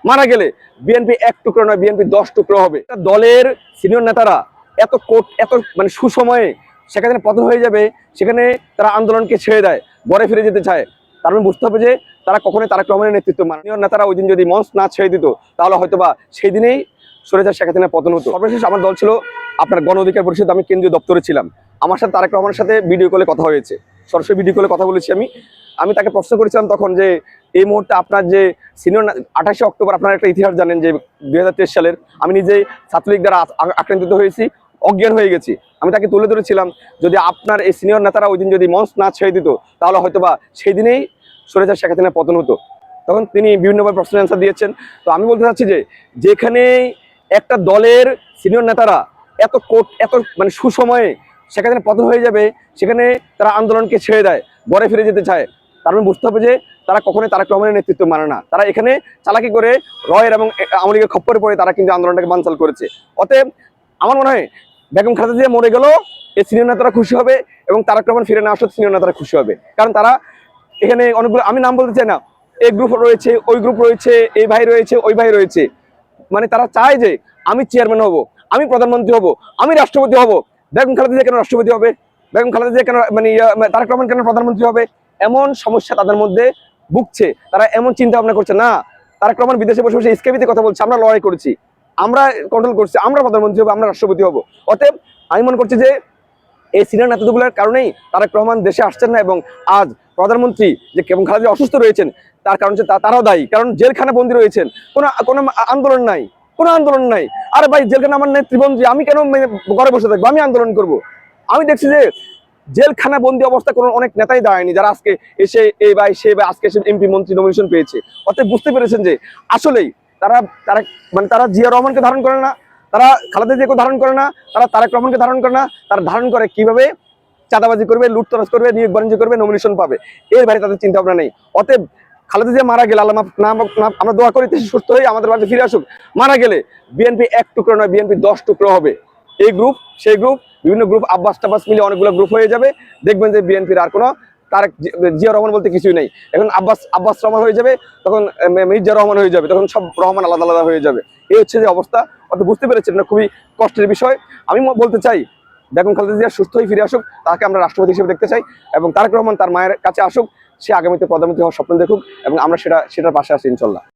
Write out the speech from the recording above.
মারা গেলে বিএনপি এক টুকরো নয়, বিএনপি 10 টুকরো হবে। দলের সিনিয়র নেতারা এত মানে সুসময়ে সেখানে পতন হয়ে যাবে, সেখানে তারা আন্দোলনকে ছেড়ে দেয়, ঘরে ফিরে যেতে চায়। তার মানে বুঝতে হবে যে তারা কখনোই তারেক রহমানের নেতৃত্ব মানে সিনিয়র নেতারা ওই দিন যদি মঞ্চ না ছেড়ে দিত, তাহলে হয়তোবা সেই দিনেই স্বৈরাচার শেখ হাসিনার পতন হতো। সর্বশেষ আমার দল ছিল আপনার গণ অধিকার পরিষদ, আমি কেন্দ্রীয় দপ্তরে ছিলাম। আমার সাথে তারেক রহমানের সাথে ভিডিও কলে কথা হয়েছে, সরাসরি ভিডিও কলে কথা বলেছি। আমি তাকে প্রশ্ন করেছিলাম তখন যে এই মুহূর্তে আপনার যে সিনিয়র 28শে অক্টোবর আপনার একটা ইতিহাস জানেন যে 2023 সালের আমি নিজে ছাত্রলীগ দ্বারা আক্রান্ত হয়েছি, অজ্ঞান হয়ে গেছি। আমি তাকে তুলে ধরেছিলাম যদি আপনার এই সিনিয়র নেতারা ওই দিন যদি মঞ্চ না ছেড়ে দিত, তাহলে হয়তোবা সেই দিনেই স্বৈরাচার শেখ হাসিনার পতন হতো। তখন তিনি বিভিন্নভাবে প্রশ্নের অ্যান্সার দিয়েছেন। তো আমি বলতে চাচ্ছি যে যেখানে একটা দলের সিনিয়র নেতারা এত মানে সুসময়ে সেখানে পতন হয়ে যাবে, সেখানে তারা আন্দোলনকে ছেড়ে দেয়, ঘরে ফিরে যেতে চায়। তার মানে বুঝতে হবে যে তারা কখনোই তারেক রহমানের নেতৃত্ব মানে না। তারা এখানে চালাকি করে রয়ের এবং আওয়ামী লীগের খপ্পরে পড়ে তারা কিন্তু আন্দোলনটাকে বানচাল করেছে। অতএব আমার মনে হয় বেগম খালেদা জিয়া মরে গেল এই সিনিয়র নেতারা খুশি হবে এবং তারেক রহমান ফিরে না আসলে সিনিয়র নেতারা খুশি হবে। কারণ তারা এখানে অনেকগুলো, আমি নাম বলতে চাই না, এই গ্রুপ রয়েছে, ওই গ্রুপ রয়েছে, এই ভাই রয়েছে, ওই ভাই রয়েছে। মানে তারা চায় যে আমি চেয়ারম্যান হব, আমি প্রধানমন্ত্রী হব, আমি রাষ্ট্রপতি হব। বেগম খালেদা জিয়া কেন রাষ্ট্রপতি হবে? বেগম খালেদা জিয়া কেন মানে তারেক রহমান কেন প্রধানমন্ত্রী হবে? এমন সমস্যা তাদের মধ্যে ভুগছে। তারা এমন চিন্তা ভাবনা করছে না, তারেক রহমান বিদেশে বসে বসে স্কেপিতে কথা বলছে, আমরা লড়াই করেছি, আমরা কন্ট্রোল করছি, আমরা প্রধানমন্ত্রী হবো, আমরা রাষ্ট্রপতি হব। অতএব আমি মনে করছি যে এই সিনিয়র নেতাগুলোর কারণেই তারেক রহমান দেশে আসছেন না এবং আজ প্রধানমন্ত্রী যে বেগম খালেদা জিয়া অসুস্থ রয়েছেন তার কারণ হচ্ছে তারাও দায়ী। কারণ জেলখানা বন্দী রয়েছেন, কোনো আন্দোলন নাই, কোনো আন্দোলন নাই। আরে ভাই, জেলখানা আমার নেতৃবন্দি, আমি কেন ঘরে বসে থাকবো? আমি আন্দোলন করব। আমি দেখছি যে জেলখানা বন্দী অবস্থা কোনো অনেক নেতাই দাঁড়ায়নি, যারা আজকে এসে এই ভাই সে ভাই আজকে এসে এমপি মন্ত্রী নমিনেশন পেয়েছে। অতএব বুঝতে পেরেছেন যে আসলেই তারা তারা মানে তারা জিয়া রহমানকে ধারণ করে না, তারা খালেদা জিয়াকে ধারণ করে না, তারা তারেক রহমানকে ধারণ করে না। তারা ধারণ করে কিভাবে চাঁদাবাজি করবে, লুটতরাজ করবে, নিয়োগ বাণিজ্য করবে, নমিনেশন পাবে। এর বাইরে তাদের চিন্তা ভাবনা নেই। অতএব খালেদা জিয়া মারা গেলে, আল্লাহ আমরা দোয়া করি সুস্থ হয়ে আমাদের বাড়িতে ফিরে আসুক। মারা গেলে বিএনপি এক টুকরো নয়, বিএনপি 10 টুকরো হবে। এই গ্রুপ সেই গ্রুপ, বিভিন্ন গ্রুপ, আব্বাস টাব্বাস মিলে অনেকগুলো গ্রুপ হয়ে যাবে। দেখবেন যে বিএনপির আর কোনো তারেক জিয়া রহমান বলতে কিছুই নেই। এখন আব্বাস রহমান হয়ে যাবে, তখন মির্জা রহমান হয়ে যাবে, তখন সব রহমান আলাদা আলাদা হয়ে যাবে। এই হচ্ছে যে অবস্থা। অত বুঝতে পেরেছেন না, খুবই কষ্টের বিষয়। আমি বলতে চাই বেগম খালেদা জিয়া সুস্থ হয়ে ফিরে আসুক, তাকে আমরা রাষ্ট্রপতি হিসেবে দেখতে চাই এবং তারেক রহমান তার মায়ের কাছে আসুক, সে আগামীতে প্রধানমন্ত্রী হওয়ার স্বপ্ন দেখুক এবং আমরা সেটার পাশে আছি ইনশাল্লাহ।